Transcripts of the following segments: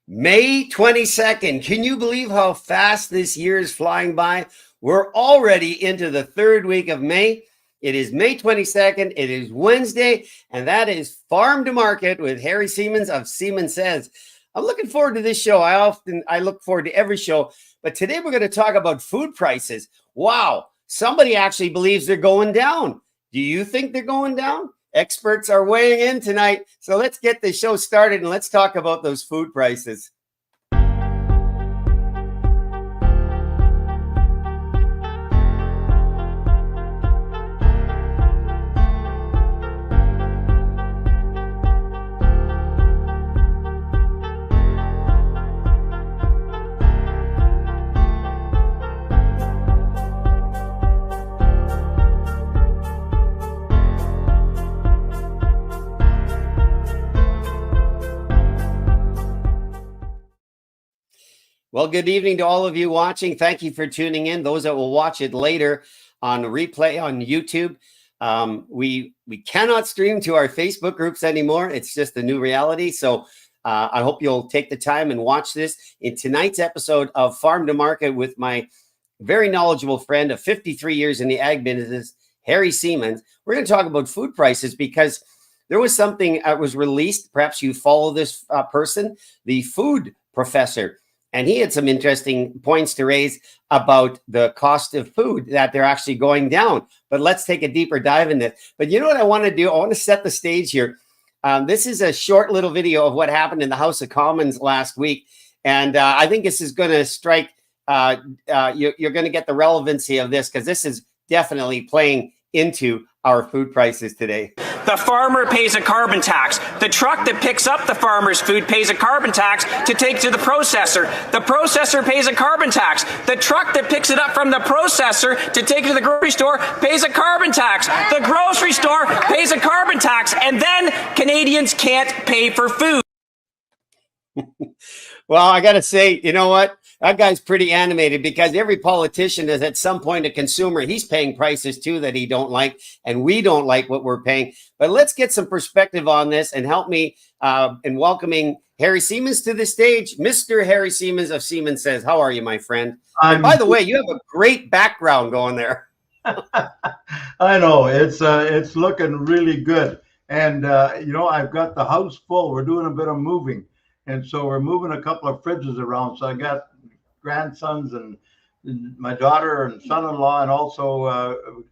May 22nd. Can you believe how fast this year is flying by? We're already into the third week of May. It is May 22nd. It is Wednesday, and that is Farm to Market with Harry Siemens of Siemens Says. I'm looking forward to this show. I look forward to every show, but today we're going to talk about food prices. Wow, somebody actually believes they're going down. Do you think they're going down? Experts are weighing in tonight. So let's get the show started and let's talk about those food prices. Well, good evening to all of you watching. Thank you for tuning in. Those that will watch it later on replay on YouTube. We cannot stream to our Facebook groups anymore. It's just a new reality. So I hope you'll take the time and watch this. In tonight's episode of Farm to Market with my very knowledgeable friend of 53 years in the ag business, Harry Siemens, we're going to talk about food prices because there was something that was released. Perhaps you follow this person, the food professor. And he had some interesting points to raise about the cost of food, that they're actually going down. But let's take a deeper dive in this. But you know what I want to do? I want to set the stage here. This is a short little video of what happened in the House of Commons last week. And I think this is going to strike, you're going to get the relevancy of this because this is definitely playing into our food prices today. The farmer pays a carbon tax. The truck that picks up the farmer's food pays a carbon tax to take to the processor. The processor pays a carbon tax. The truck that picks it up from the processor to take it to the grocery store pays a carbon tax. The grocery store pays a carbon tax. And then Canadians can't pay for food. Well, I got to say, you know what? That guy's pretty animated because every politician is at some point a consumer. He's paying prices too that he don't like, and we don't like what we're paying. But let's get some perspective on this and help me in welcoming Harry Siemens to the stage. Mr. Harry Siemens of Siemens Says, how are you, my friend? And by the way, you have a great background going there. I know, it's looking really good. And, you know, I've got the house full. We're doing a bit of moving. And so we're moving a couple of fridges around. So I got grandsons and my daughter and son-in-law and also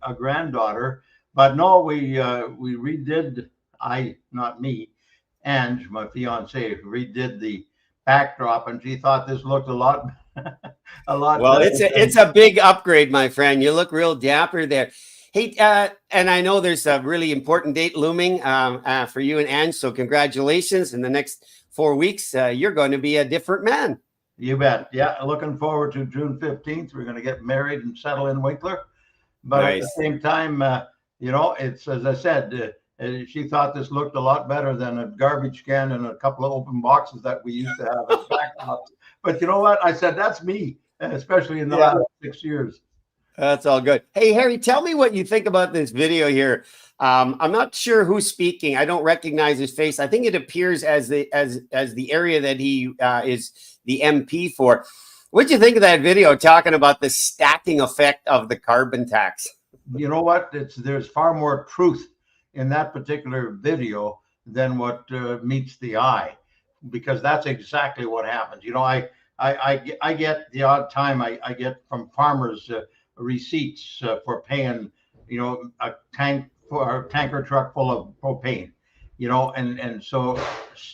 a granddaughter. But no, we redid, not me, and my fiance redid the backdrop, and she thought this looked a lot well, it's a big upgrade, my friend. You look real dapper there. Hey, and I know there's a really important date looming for you and Ange, so congratulations. In the next 4 weeks, you're going to be a different man. You bet. Yeah, looking forward to June 15th. We're going to get married and settle in Winkler. But nice. At the same time, you know, it's, as I said, she thought this looked a lot better than a garbage can and a couple of open boxes that we used to have as backdrops. But you know what? I said, that's me, especially in the last 6 years. That's all good. Hey, Harry, tell me what you think about this video here. I'm not sure who's speaking. I don't recognize his face. I think it appears as the area that he is the MP for. What'd you think of that video talking about the stacking effect of the carbon tax? You know what? There's far more truth in that particular video than what meets the eye, because that's exactly what happens. You know, I get the odd time I get from farmers receipts for paying, you know, a tanker truck full of propane, you know, and so,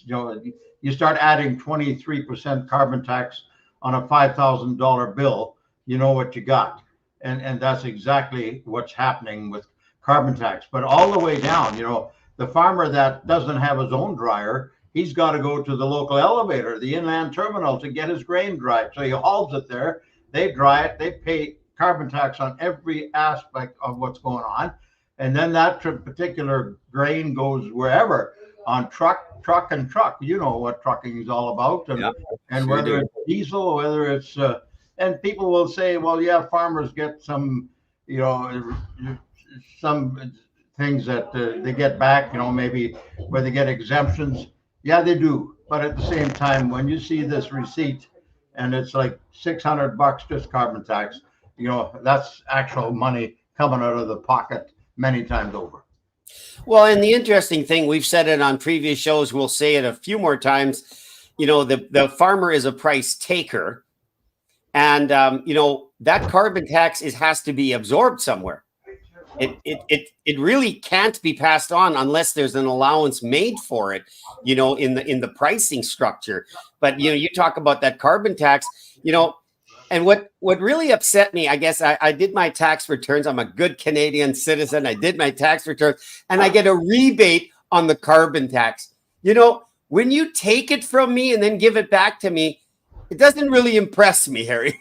you know, you start adding 23% carbon tax on a $5,000 bill, you know what you got. And that's exactly what's happening with carbon tax. But all the way down, you know, the farmer that doesn't have his own dryer, he's got to go to the local elevator, the inland terminal, to get his grain dried. So he hauls it there, they dry it, they pay carbon tax on every aspect of what's going on. And then that particular grain goes wherever, on truck. You know what trucking is all about. And sure whether it's diesel, whether it's, and people will say, well, yeah, farmers get some, you know, some things that they get back, you know, maybe where they get exemptions. Yeah, they do. But at the same time, when you see this receipt and it's like $600 just carbon tax, you know, that's actual money coming out of the pocket many times over. Well, and the interesting thing, we've said it on previous shows, we'll say it a few more times, you know, the farmer is a price taker. And, you know, that carbon tax has to be absorbed somewhere. It really can't be passed on unless there's an allowance made for it, you know, in the pricing structure. But, you know, you talk about that carbon tax, you know, and what really upset me, I guess I did my tax returns. I'm a good Canadian citizen. I did my tax returns and I get a rebate on the carbon tax. You know, when you take it from me and then give it back to me, it doesn't really impress me, Harry.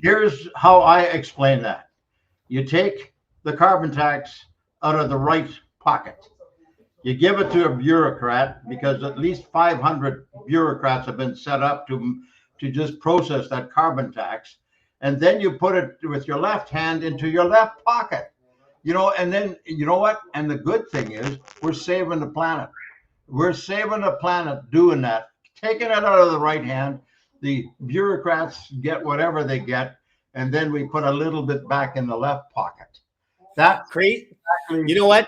Here's how I explain that. You take the carbon tax out of the right pocket. You give it to a bureaucrat, because at least 500 bureaucrats have been set up to just process that carbon tax. And then you put it with your left hand into your left pocket, you know, and then, you know what? And the good thing is we're saving the planet. We're saving the planet doing that, taking it out of the right hand. The bureaucrats get whatever they get, and then we put a little bit back in the left pocket. That's great. You know what?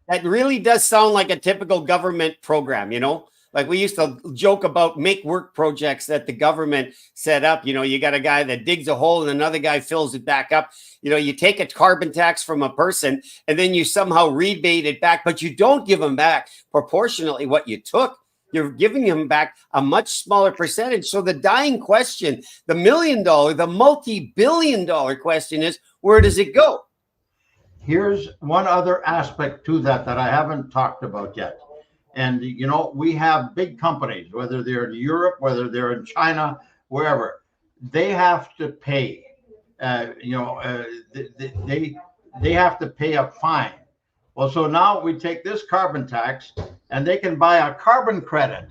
That really does sound like a typical government program, you know? Like we used to joke about make work projects that the government set up. You know, you got a guy that digs a hole and another guy fills it back up. You know, you take a carbon tax from a person and then you somehow rebate it back, but you don't give them back proportionally what you took. You're giving them back a much smaller percentage. So the dying question, the $1 million, the multi-billion-dollar question is, where does it go? Here's one other aspect to that I haven't talked about yet. And, you know, we have big companies, whether they're in Europe, whether they're in China, wherever, they have to pay, they have to pay a fine. Well, so now we take this carbon tax and they can buy a carbon credit.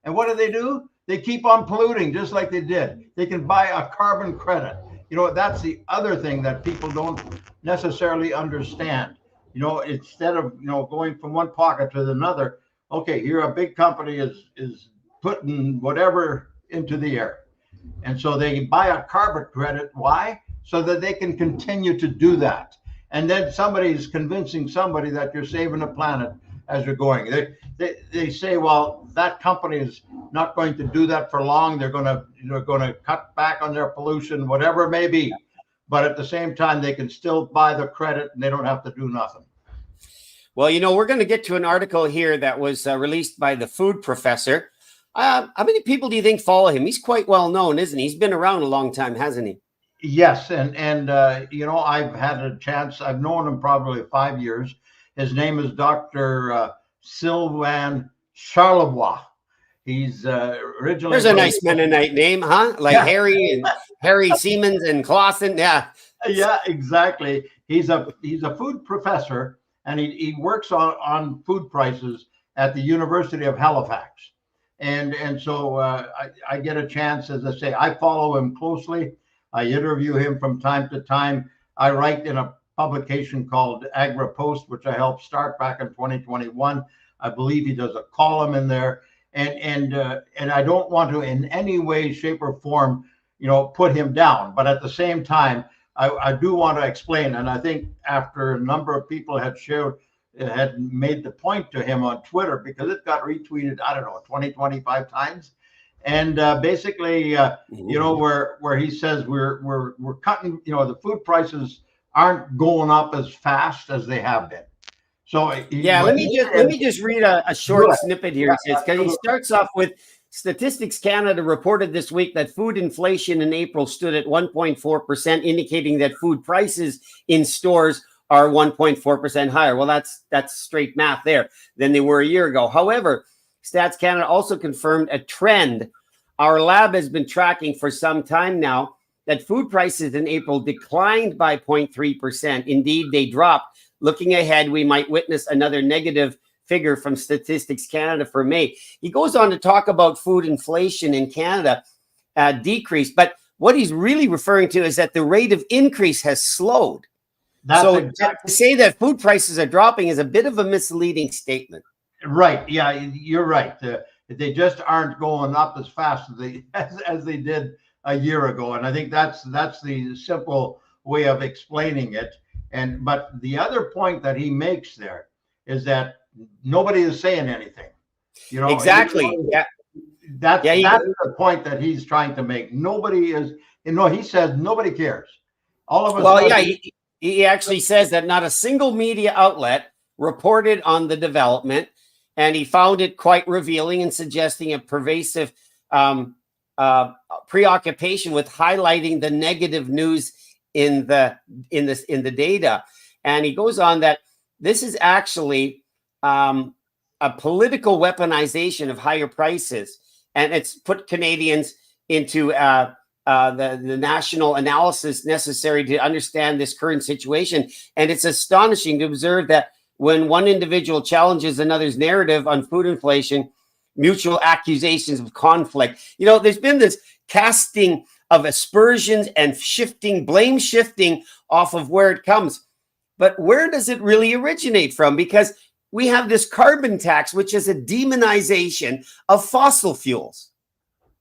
And what do? They keep on polluting just like they did. They can buy a carbon credit. You know, that's the other thing that people don't necessarily understand. You know, instead of, you know, going from one pocket to another, okay, here a big company is putting whatever into the air. And so they buy a carbon credit. Why? So that they can continue to do that. And then somebody's convincing somebody that you're saving the planet as you're going. They say, well, that company is not going to do that for long. They're going to cut back on their pollution, whatever it may be. But at the same time, they can still buy the credit and they don't have to do nothing. Well, you know, we're going to get to an article here that was released by the food professor. How many people do you think follow him? He's quite well known, isn't he? He's been around a long time, hasn't he? Yes. And you know, I've had a chance. I've known him probably 5 years. His name is Dr. Sylvain Charlebois. He's originally. There's a nice Mennonite name, huh? Like yeah. Harry Siemens and Clausen. Yeah. Yeah, exactly. He's a food professor, and he works on food prices at the University of Halifax. And so I get a chance, as I say, I follow him closely. I interview him from time to time. I write in a publication called Agri Post, which I helped start back in 2021. I believe he does a column in there. And I don't want to in any way, shape, or form, you know, put him down. But at the same time, I do want to explain. And I think after a number of people had made the point to him on Twitter, because it got retweeted, I don't know, 20, 25 times. And basically, you know, where he says we're cutting, you know, the food prices aren't going up as fast as they have been. So yeah, let me just read a short snippet here. Because he starts off with Statistics Canada reported this week that food inflation in April stood at 1.4%, indicating that food prices in stores are 1.4% higher. Well, that's straight math there than they were a year ago. However, Stats Canada also confirmed a trend our lab has been tracking for some time now, that food prices in April declined by 0.3%. Indeed, they dropped. Looking ahead, we might witness another negative figure from Statistics Canada for May. He goes on to talk about food inflation in Canada decreased, but what he's really referring to is that the rate of increase has slowed. To say that food prices are dropping is a bit of a misleading statement. Right. Yeah, you're right. They just aren't going up as fast as they did a year ago. And I think that's the simple way of explaining it. But the other point that he makes there is that nobody is saying anything. Exactly. That's the point that he's trying to make. Nobody is, he says nobody cares. All of us. Well, yeah, he actually says that not a single media outlet reported on the development, and he found it quite revealing and suggesting a pervasive preoccupation with highlighting the negative news in the data. And he goes on that this is actually a political weaponization of higher prices, and it's put Canadians into the national analysis necessary to understand this current situation. And it's astonishing to observe that when one individual challenges another's narrative on food inflation, mutual accusations of conflict. There's been this casting of aspersions and blame shifting off of where it comes. But where does it really originate from? Because we have this carbon tax, which is a demonization of fossil fuels.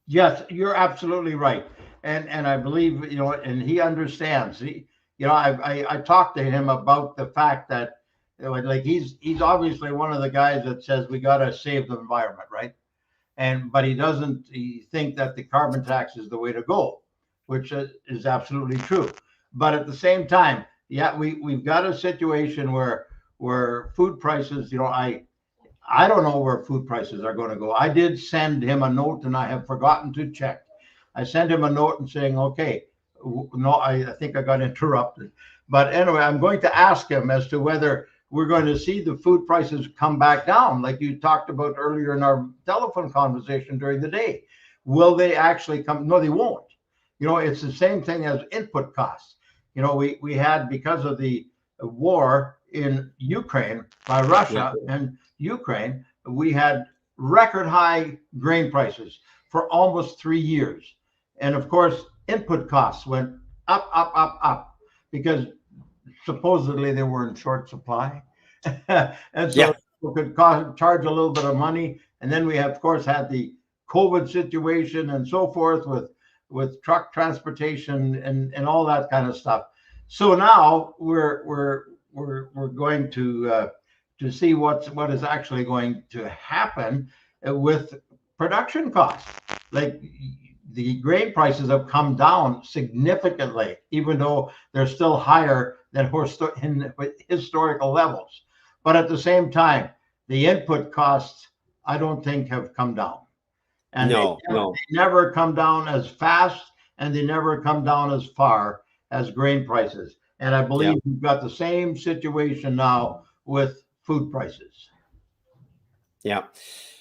Yes, you're absolutely right. And I believe, and he understands. I talked to him about the fact that, like, he's obviously one of the guys that says we got to save the environment, right? But he doesn't think that the carbon tax is the way to go, which is absolutely true. But at the same time, we've got a situation where food prices, I don't know where food prices are going to go. I did send him a note, and I have forgotten to check. I sent him a note and saying, okay, no, I think I got interrupted. But anyway, I'm going to ask him as to whether we're going to see the food prices come back down, like you talked about earlier in our telephone conversation during the day. Will they actually come? No, they won't. It's the same thing as input costs. We had, because of the war in Ukraine by Russia and Ukraine, we had record high grain prices for almost 3 years. And of course, input costs went up, because supposedly they were in short supply. And so people could charge a little bit of money. And then we have, of course, had the COVID situation and so forth with truck transportation and all that kind of stuff. So now we're going to see what is actually going to happen with production costs. Like, the grain prices have come down significantly, even though they're still higher than historical levels. But at the same time, the input costs, I don't think, have come down. And they never come down as fast, and they never come down as far as grain prices. And I believe we've got the same situation now with food prices. Yeah.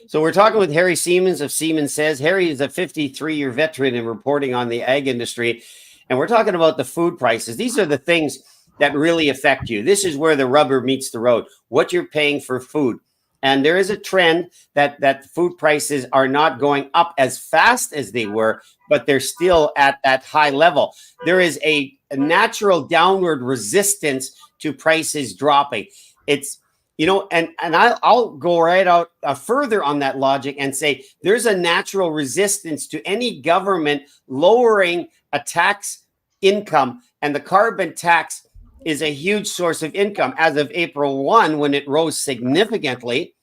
So we're talking with Harry Siemens of Siemens Says. Harry is a 53-year veteran in reporting on the ag industry. And we're talking about the food prices. These are the things that really affect you. This is where the rubber meets the road, what you're paying for food. And there is a trend that food prices are not going up as fast as they were, but they're still at that high level. There is a natural downward resistance to prices dropping. It's, and I'll go right out further on that logic and say there's a natural resistance to any government lowering a tax income, and the carbon tax is a huge source of income as of April 1, when it rose significantly.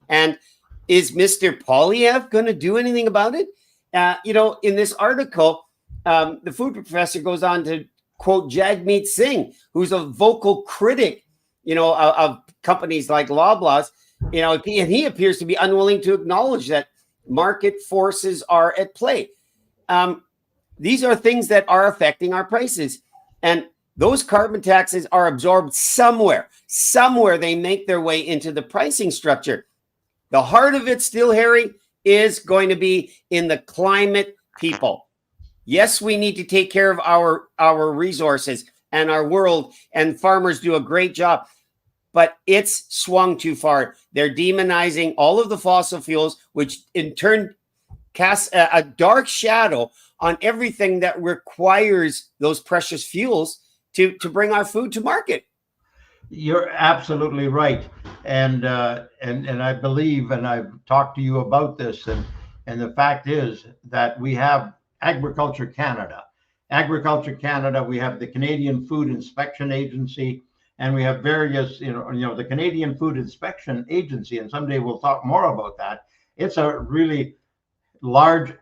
And is Mr. Polyev going to do anything about it? In this article, the food professor goes on to quote Jagmeet Singh, who's a vocal critic, of companies like Loblaws, and he appears to be unwilling to acknowledge that market forces are at play. These are things that are affecting our prices, and those carbon taxes are absorbed somewhere. Somewhere they make their way into the pricing structure. The heart of it still, Harry, is going to be in the climate people. Yes, we need to take care of our resources and our world, and farmers do a great job, but it's swung too far. They're demonizing all of the fossil fuels, which in turn casts a dark shadow on everything that requires those precious fuels to bring our food to market. You're absolutely right, and I believe, and I've talked to you about this, and the fact is that we have Agriculture Canada. Agriculture Canada, we have the Canadian Food Inspection Agency, and we have various, the Canadian Food Inspection Agency, and someday we'll talk more about that. It's a really large,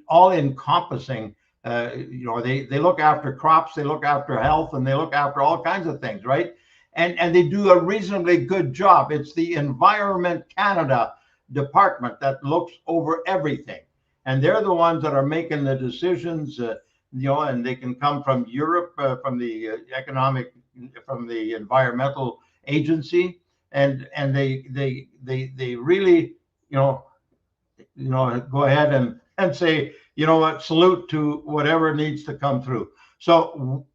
all encompassing. They look after crops, they look after health, and they look after all kinds of things, right? And they do a reasonably good job. It's the Environment Canada department that looks over everything, and they're the ones that are making the decisions. And they can come from Europe, from the environmental agency, and they really go ahead and say, you know what, salute to whatever needs to come through. So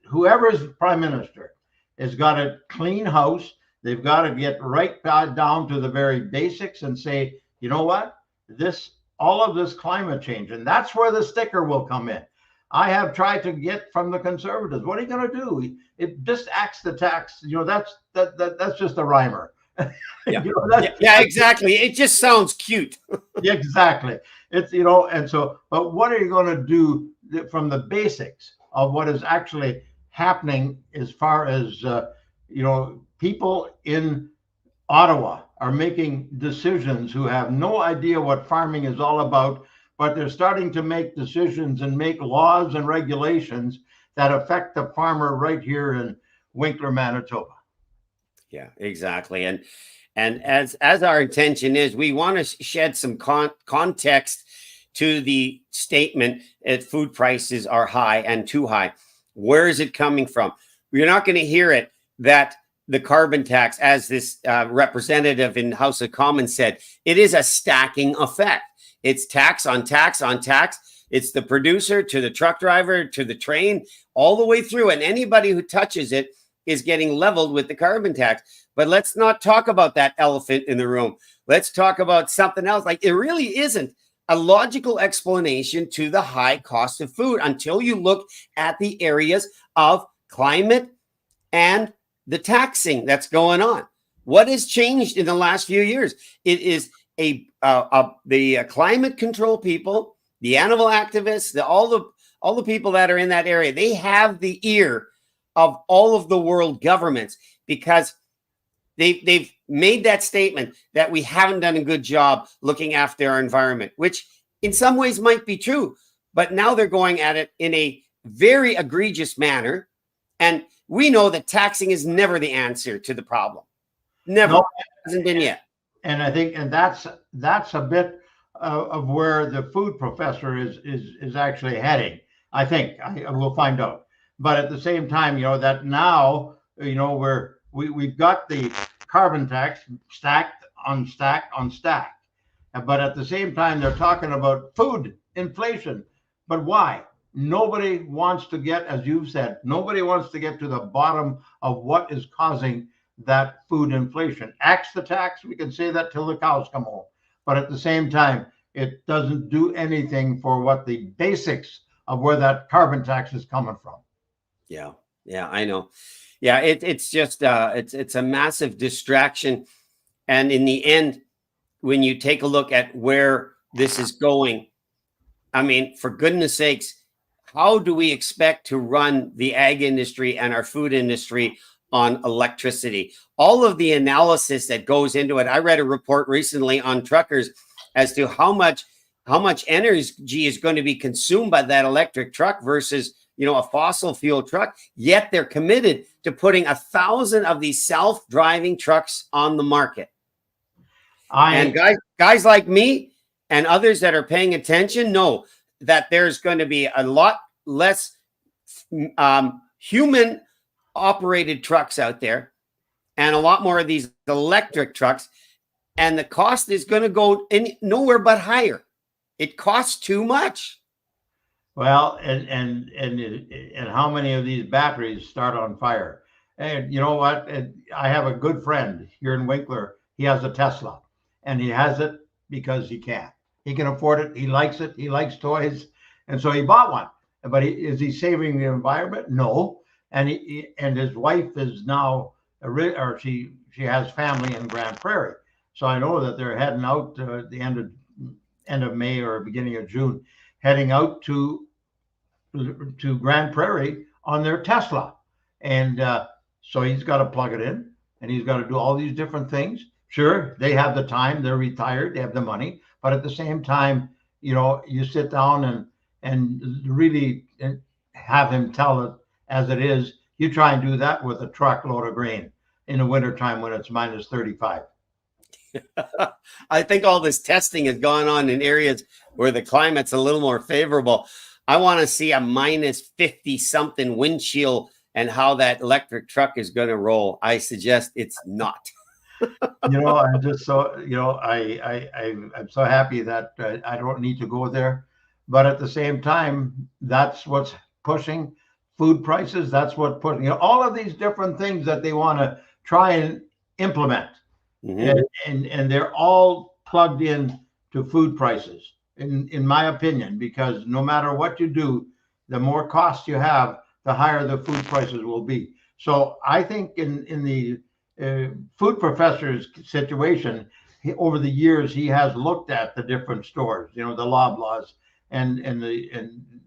whoever's prime minister has got to clean house. They've got to get right down to the very basics and say, you know what, all of this climate change, and that's where the sticker will come in. I have tried to get from the Conservatives, what are you going to do? It just acts the tax. That's just a rhymer. Yeah. Exactly. It just sounds cute. Exactly. It's, and so, but what are you going to do from the basics of what is actually happening as far as, people in Ottawa are making decisions who have no idea what farming is all about, but they're starting to make decisions and make laws and regulations that affect the farmer right here in Winkler, Manitoba. Yeah, exactly. And as our intention is, we want to shed some context to the statement that food prices are high and too high. Where is it coming from? You're not going to hear it that the carbon tax, as this representative in House of Commons said, it is a stacking effect. It's tax on tax on tax. It's the producer to the truck driver to the train, all the way through. And anybody who touches it is getting leveled with the carbon tax. But let's not talk about that elephant in the room. Let's talk about something else. Like, it really isn't a logical explanation to the high cost of food until you look at the areas of climate and the taxing that's going on. What has changed in the last few years? It is the climate control people, the animal activists, all the people that are in that area. They have the ear of all of the world governments because they've made that statement that we haven't done a good job looking after our environment, which in some ways might be true, but now they're going at it in a very egregious manner. And we know that taxing is never the answer to the problem. Never. No, hasn't been yet. And I think, and that's a bit of where the food professor is actually heading. I think I will find out. But at the same time, that now, we've got the carbon tax stacked on stack on stack. But at the same time, they're talking about food inflation. But why? Nobody wants to get, as you've said, nobody wants to get to the bottom of what is causing that food inflation. Axe the tax, we can say that till the cows come home. But at the same time, it doesn't do anything for what the basics of where that carbon tax is coming from. Yeah, I know. Yeah, it's just it's a massive distraction. And in the end, when you take a look at where this is going, I mean, for goodness sakes, how do we expect to run the ag industry and our food industry on electricity? All of the analysis that goes into it. I read a report recently on truckers as to how much energy is going to be consumed by that electric truck versus a fossil fuel truck. Yet they're committed to putting 1,000 of these self-driving trucks on the market. And guys like me and others that are paying attention know that there's going to be a lot less human operated trucks out there and a lot more of these electric trucks. And the cost is going to go nowhere but higher. It costs too much. Well, and how many of these batteries start on fire? And you know what? I have a good friend here in Winkler. He has a Tesla, and he has it because he can. He can afford it. He likes it. He likes toys, and so he bought one. But is he saving the environment? No. And his wife is now or she has family in Grand Prairie. So I know that they're heading out the end of May or beginning of June, heading out to Grand Prairie on their Tesla. And so he's got to plug it in, and he's got to do all these different things. Sure, they have the time, they're retired, they have the money, but at the same time, you know, you sit down and really have him tell it as it is. You try and do that with a truckload of grain in the wintertime when it's minus 35. I think all this testing has gone on in areas where the climate's a little more favorable. I want to see a minus 50 something wind chill and how that electric truck is going to roll. I suggest it's not. You know, I'm just so, you know, I'm so happy that I don't need to go there. But at the same time, that's what's pushing food prices. That's what putting, you know, all of these different things that they want to try and implement. Mm-hmm. And they're all plugged in to food prices, in my opinion, because no matter what you do, the more cost you have, the higher the food prices will be. So I think in the food professor's situation, over the years, he has looked at the different stores, you know, the Loblaws and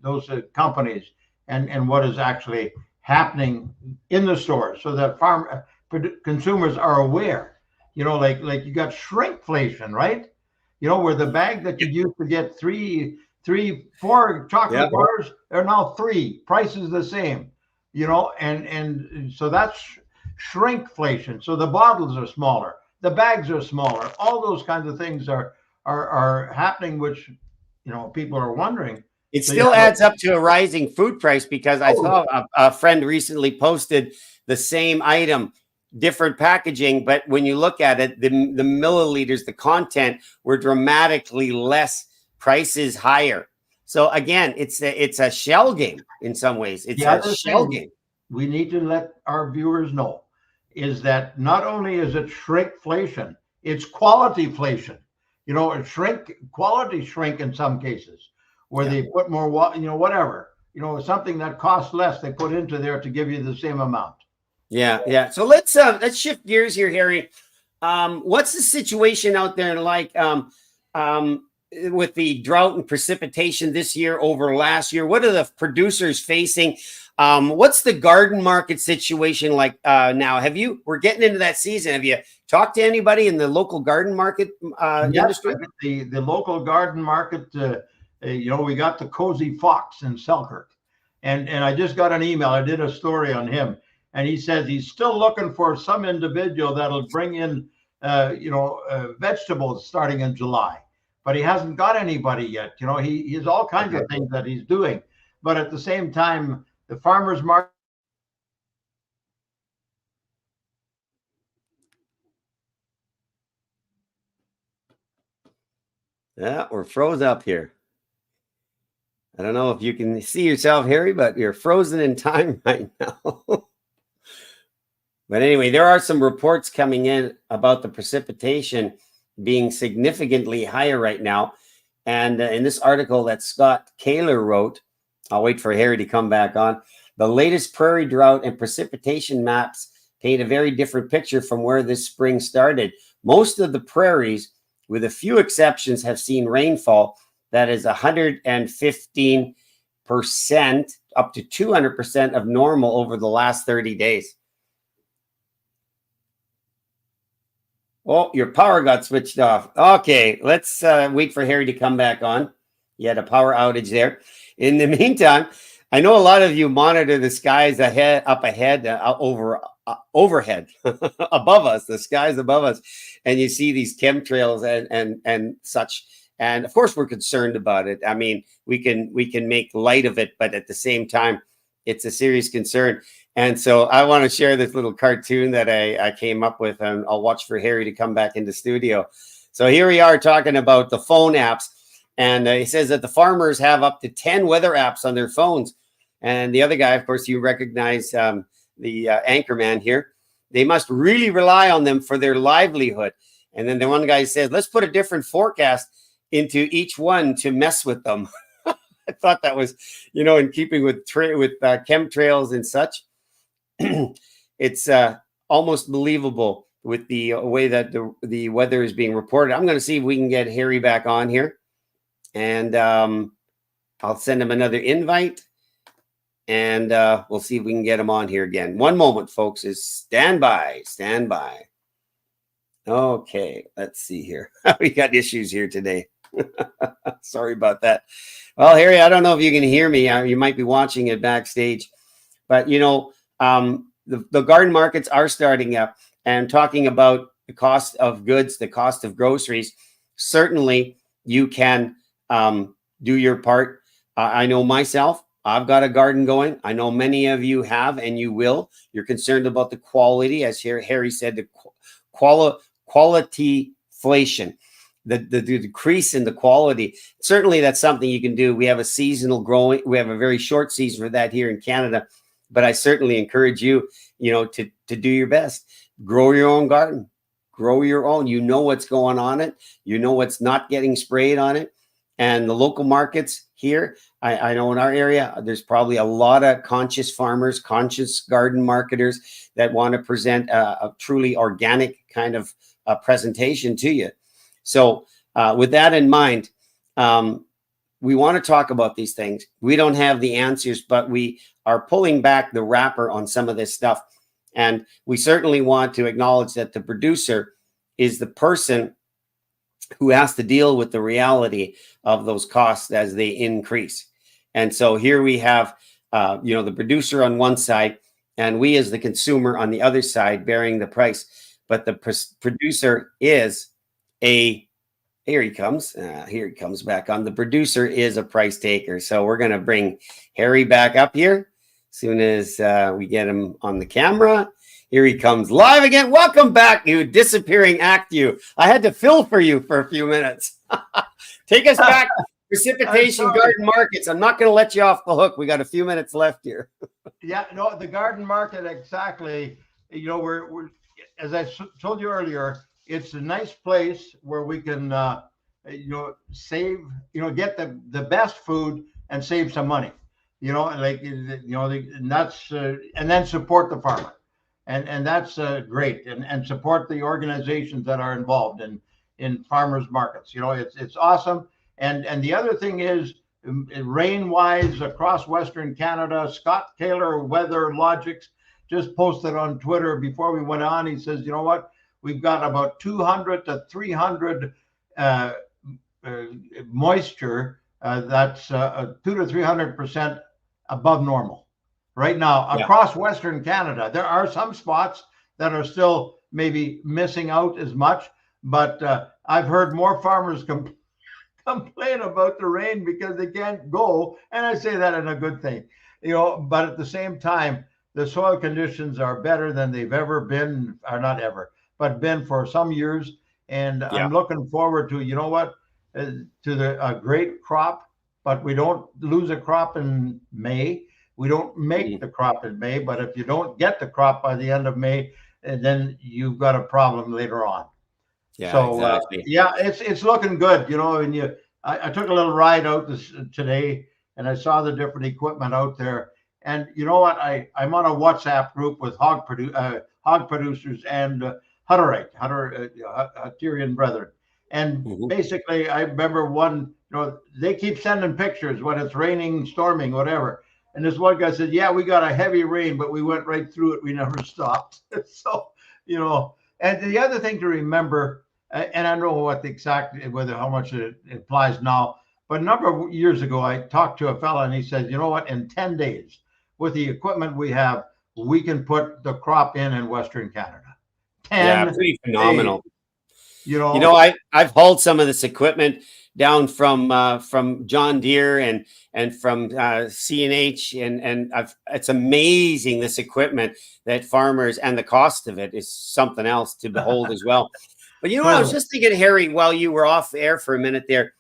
those companies and what is actually happening in the stores, so that consumers are aware. You know, like you got shrinkflation, right? You know, where the bag that you used to get four chocolate bars are now 3. Price is the same. You know, and so that's shrinkflation. So the bottles are smaller, the bags are smaller. All those kinds of things are happening, which, you know, people are wondering. It still adds up to a rising food price, because I saw a friend recently posted the same item, different packaging, but when you look at it, the milliliters, the content were dramatically less, prices higher. So again, it's a shell game in some ways. It's a shell game. We need to let our viewers know is that not only is it shrinkflation, it's qualityflation. You know, quality shrink in some cases, where they put more, you know, whatever, you know, something that costs less, they put into there to give you the same amount. Yeah. So let's shift gears here, Harry. What's the situation out there like with the drought and precipitation this year over last year? What are the producers facing? What's the garden market situation like now? We're getting into that season. Have you talked to anybody in the local garden market industry? The local garden market, you know, we got the Cozy Fox in Selkirk, and I just got an email. I did a story on him. And he says he's still looking for some individual that'll bring in, you know, vegetables starting in July. But he hasn't got anybody yet. You know, he has all kinds of things that he's doing. But at the same time, the farmers market. Yeah, we're froze up here. I don't know if you can see yourself, Harry, but you're frozen in time right now. But anyway, there are some reports coming in about the precipitation being significantly higher right now. And in this article that Scott Kaler wrote, I'll wait for Harry to come back on, the latest prairie drought and precipitation maps paint a very different picture from where this spring started. Most of the prairies, with a few exceptions, have seen rainfall that is 115% up to 200% of normal over the last 30 days. Oh, your power got switched off. Okay, let's wait for Harry to come back on. You had a power outage there. In the meantime, I know a lot of you monitor the skies overhead, above us, the skies above us, and you see these chemtrails and such. And of course, we're concerned about it. I mean, we can make light of it, but at the same time, it's a serious concern. And so I want to share this little cartoon that I came up with, and I'll watch for Harry to come back into studio. So here we are talking about the phone apps. And he says that the farmers have up to 10 weather apps on their phones. And the other guy, of course, you recognize the anchor man here. They must really rely on them for their livelihood. And then the one guy says, let's put a different forecast into each one to mess with them. I thought that was, you know, in keeping with chemtrails and such. It's almost believable with the way that the weather is being reported. I'm going to see if we can get Harry back on here, and I'll send him another invite, and we'll see if we can get him on here again. One moment, folks. Is stand by. Okay, let's see here. We got issues here today. Sorry about that. Well, Harry, I don't know if you can hear me. You might be watching it backstage, but you know, the garden markets are starting up, and talking about the cost of goods, the cost of groceries. Certainly, you can do your part. I know myself. I've got a garden going. I know many of you have, and you will. You're concerned about the quality, as Harry said, the quality inflation, the decrease in the quality. Certainly, that's something you can do. We have a seasonal growing. We have a very short season for that here in Canada, but I certainly encourage you, to do your best. Grow your own garden. Grow your own. You know what's going on it. You know what's not getting sprayed on it. And the local markets here, I know in our area, there's probably a lot of conscious farmers, conscious garden marketers that want to present a truly organic kind of presentation to you. So with that in mind, we want to talk about these things. We don't have the answers, but we are pulling back the wrapper on some of this stuff. And we certainly want to acknowledge that the producer is the person who has to deal with the reality of those costs as they increase. And so here we have, the producer on one side, and we as the consumer on the other side bearing the price. But the producer is here he comes back on. The producer is a price taker. So we're going to bring Harry back up here as soon as we get him on the camera. Here he comes live again. Welcome back, you disappearing act. I had to fill for you for a few minutes. Take us back. Precipitation garden markets. I'm not going to let you off the hook. We got a few minutes left here. Yeah, no, the garden market, exactly. We're as I told you earlier, it's a nice place where we can, save, get the best food and save some money, and that's, and then support the farmer. And that's great, and support the organizations that are involved in farmers markets. It's awesome. And the other thing is, rain wise across Western Canada, Scott Taylor, Weather Logics, just posted on Twitter before we went on. He says, you know what? We've got about 200 to 300 moisture. That's 200 to 300% above normal. Right now, across Western Canada, there are some spots that are still maybe missing out as much, but I've heard more farmers complain about the rain because they can't go, and I say that in a good thing, but at the same time, the soil conditions are better than they've ever been, or not ever, but been for some years, and I'm looking forward to, a great crop, but we don't lose a crop in May. We don't make the crop in May, but if you don't get the crop by the end of May, then you've got a problem later on. Yeah, so exactly. It's looking good, and I took a little ride out today, and I saw the different equipment out there, and you know what? I'm on a WhatsApp group with hog producers and Hutterian brethren, and basically I remember one, they keep sending pictures when it's raining, storming, whatever. And this one guy said, yeah, we got a heavy rain, but we went right through it. We never stopped. So, and the other thing to remember, and I know how much it applies now, but a number of years ago, I talked to a fella and he said, you know what, in 10 days, with the equipment we have, we can put the crop in Western Canada. Pretty phenomenal. Days. I've hauled some of this equipment down from John Deere and from C&H, and it's amazing, this equipment that farmers, and the cost of it is something else to behold as well. But I was just thinking, Harry, while you were off the air for a minute there,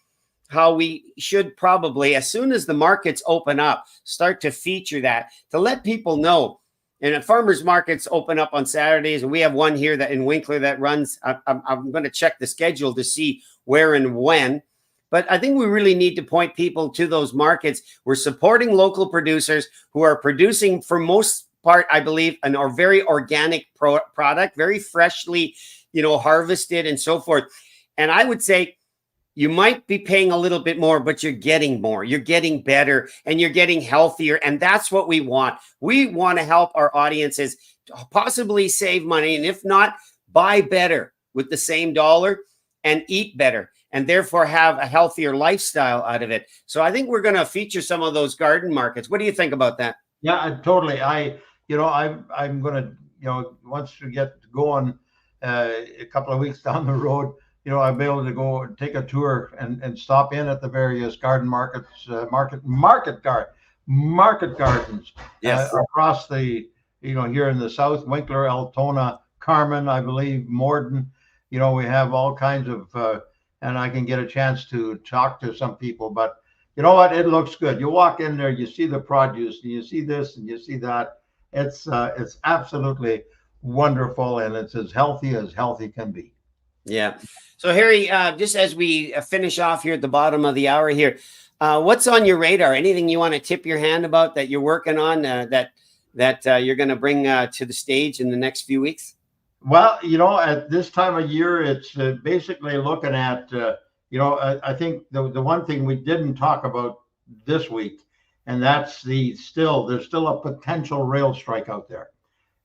how we should probably, as soon as the markets open up, start to feature that, to let people know. And if farmers markets open up on Saturdays, and we have one here that in Winkler that runs, I'm going to check the schedule to see where and when. But I think we really need to point people to those markets. We're supporting local producers who are producing, for most part, I believe, an or very organic product, very freshly, harvested and so forth. And I would say you might be paying a little bit more, but you're getting more, you're getting better, and you're getting healthier. And that's what we want. We want to help our audiences possibly save money. And if not, buy better with the same dollar and eat better, and therefore have a healthier lifestyle out of it. So I think we're going to feature some of those garden markets. What do you think about that? Yeah, totally. I'm going to, once we get going a couple of weeks down the road, I'll be able to go and take a tour and stop in at the various garden markets, market gardens across the, here in the south, Winkler, Altona, Carmen, I believe, Morden. We have all kinds of, and I can get a chance to talk to some people. But you know what? It looks good. You walk in there, you see the produce, and you see this, and you see that. It's absolutely wonderful, and it's as healthy can be. Yeah. So Harry, just as we finish off here at the bottom of the hour here, what's on your radar? Anything you want to tip your hand about that you're working on that you're going to bring to the stage in the next few weeks? Well, at this time of year, it's basically looking at, I think the one thing we didn't talk about this week, and that's there's still a potential rail strike out there.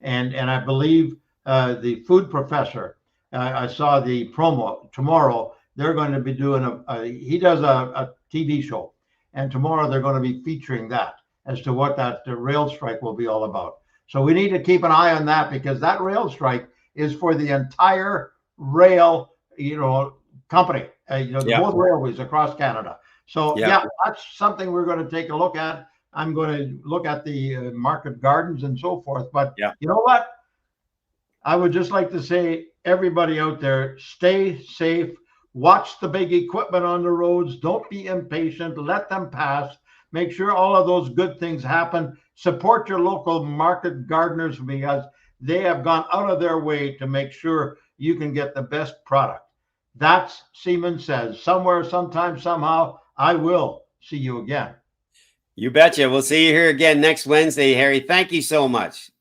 And I believe the food professor, I saw the promo tomorrow. They're going to be doing he does a TV show, and tomorrow they're going to be featuring that as to what that rail strike will be all about. So we need to keep an eye on that, because that rail strike is for the entire rail, company, both railways across Canada. So yeah, that's something we're going to take a look at. I'm going to look at the market gardens and so forth. But you know what? I would just like to say, everybody out there, stay safe. Watch the big equipment on the roads. Don't be impatient. Let them pass. Make sure all of those good things happen. Support your local market gardeners, because they have gone out of their way to make sure you can get the best product. That's Siemens Says. Somewhere, sometime, somehow, I will see you again. You betcha. We'll see you here again next Wednesday, Harry. Thank you so much.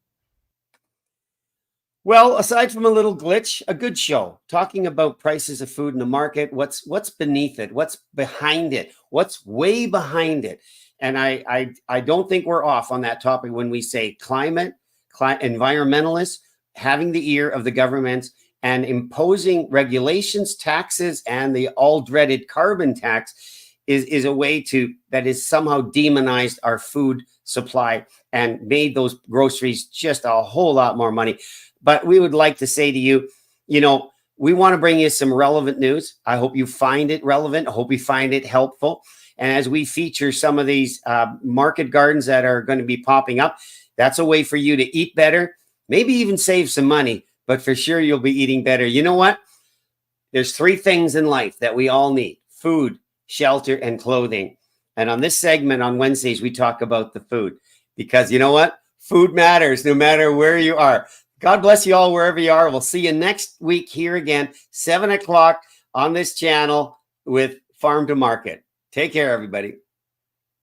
Well, aside from a little glitch, a good show talking about prices of food in the market, what's beneath it, what's behind it, what's way behind it. And I don't think we're off on that topic when we say environmentalists having the ear of the government and imposing regulations, taxes, and the all dreaded carbon tax is a way that is somehow demonized our food supply and made those groceries just a whole lot more money. But we would like to say to you, we want to bring you some relevant news. I hope you find it relevant. I hope you find it helpful. And as we feature some of these market gardens that are going to be popping up, that's a way for you to eat better, maybe even save some money, but for sure you'll be eating better. You know what? There's 3 things in life that we all need: food, shelter, and clothing. And on this segment on Wednesdays, we talk about the food, because you know what? Food matters no matter where you are. God bless you all wherever you are. We'll see you next week here again, 7 o'clock on this channel with Farm to Market. Take care, everybody.